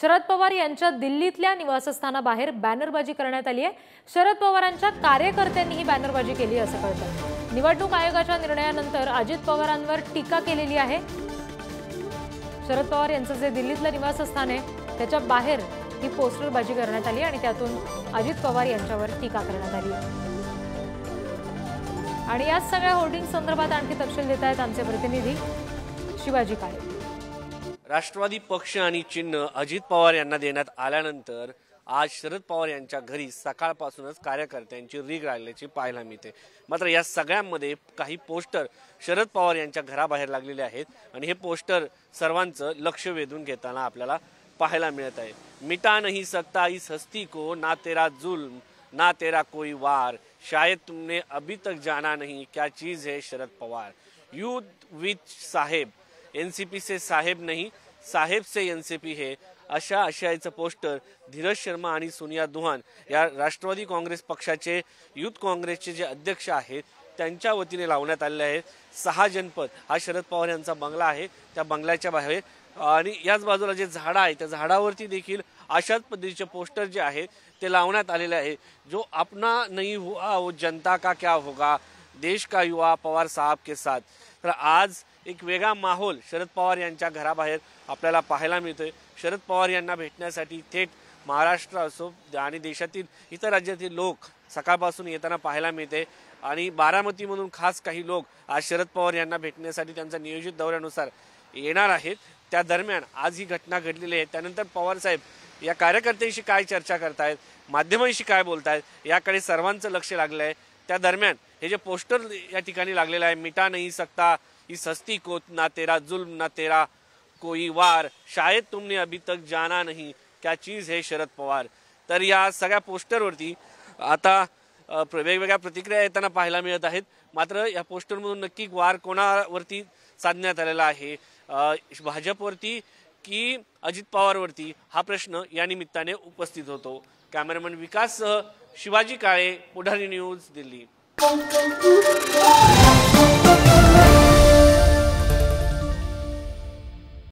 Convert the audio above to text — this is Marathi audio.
शरद पवार यांच्या दिल्लीतल्या निवासस्थानाबाहेर बॅनरबाजी करण्यात आली आहे। शरद पवारांच्या कार्यकर्त्यांनी ही बॅनरबाजी केली असं कळतं। निवडणूक आयोगाच्या निर्णयानंतर अजित पवारांवर टीका केलेली आहे। शरद पवार यांचं जे दिल्लीतलं निवासस्थान आहे त्याच्या बाहेर ही पोस्टरबाजी करण्यात आली आणि त्यातून अजित पवार यांच्यावर टीका करण्यात आली। आणि या सगळ्या होर्डिंग संदर्भात आणखी तपशील देत आहेत आमचे प्रतिनिधी शिवाजी काळे। राष्ट्रवादी पक्ष आणि चिन्ह अजित पवार यांना देण्यात आल्यानंतर आज शरद पवार यांच्या घरी सकाळपासूनच कार्यकर्त्यांची रीग लागल्याची पाहायला मिळते। मात्र या सगळ्यांमध्ये काही पोस्टर शरद पवार यांच्या घराबाहेर लागलेले आहेत आणि हे पोस्टर सर्वांचं लक्ष वेधून घेताना आपल्याला पाहायला मिळत आहे। मिटा नहीं सकता इस हस्ती को, ना तेरा जुल्म ना तेरा कोई वार, शायद तुमने अभी तक जाना नहीं क्या चीज है Sharad Pawar, youth with Saheb, NCP से साहेब नहीं साहेब से एनसीपी है, अशा आशयाचं पोस्टर धीरज शर्मा आणि सोनिया दुहान या राष्ट्रवादी काँग्रेस पक्षाचे युथ काँग्रेसचे जे अध्यक्ष आहेत त्यांच्या वतीने लावण्यात आले आहे। 6 जनपद हा शरद पवार यांचा बंगला आहे, त्या बंगल्याच्या बाहेर आणि याच बाजूला जे झाड आहे त्या झाडावरती देखील अशाच पद्धतीचे पोस्टर जे आहेत ते लावण्यात आलेले आहे। जो अपना नहीं हुआ वो जनता का क्या होगा, देश का युवा पवार साहब के साथ। तर आज एक वेगळा माहोल शरद पवार यांच्या घराबाहेर आपल्याला पाहायला मिळतोय। शरद पवार यांना भेटण्यासाठी थेट महाराष्ट्र असो आणि देशातील इतर राज्यातील लोक सकाळपासून येताना पाहायला मिळते आणि बारामतीमधून खास काही लोक आज शरद पवार यांना भेटण्यासाठी त्यांच्या नियोजित दौऱ्यानुसार येणार आहेत। त्या दरम्यान आज ही घटना घडलेली आहे। त्यानंतर पवार साहेब या कार्यकर्त्यांशी काय चर्चा करतायत, माध्यमांशी काय बोलतायत याकडे सर्वांचं लक्ष लागलं आहे। त्या दरम्यान हे जे पोस्टर या ठिकाणी लागलेलं आहे, मिटा नहीं सकता इस हस्ती को, ना तेरा जुल्म ना तेरा कोई वार, शायद तुमने अभी तक जाना नहीं क्या चीज है शरद पवार। तर या सगळ्या पोस्टरवरती आता वेगवेगळ्या प्रतिक्रिया येताना पाहायला मिळत आहेत। मात्र या पोस्टरमधून नक्की वार कोणावरती साधण्यात आलेला आहे, भाजपवरती की अजित पवारवरती, हा प्रश्न या निमित्ताने उपस्थित होतो। कॅमेरामन विकाससह शिवाजी काळे, पुढारी न्यूज, दिल्ली।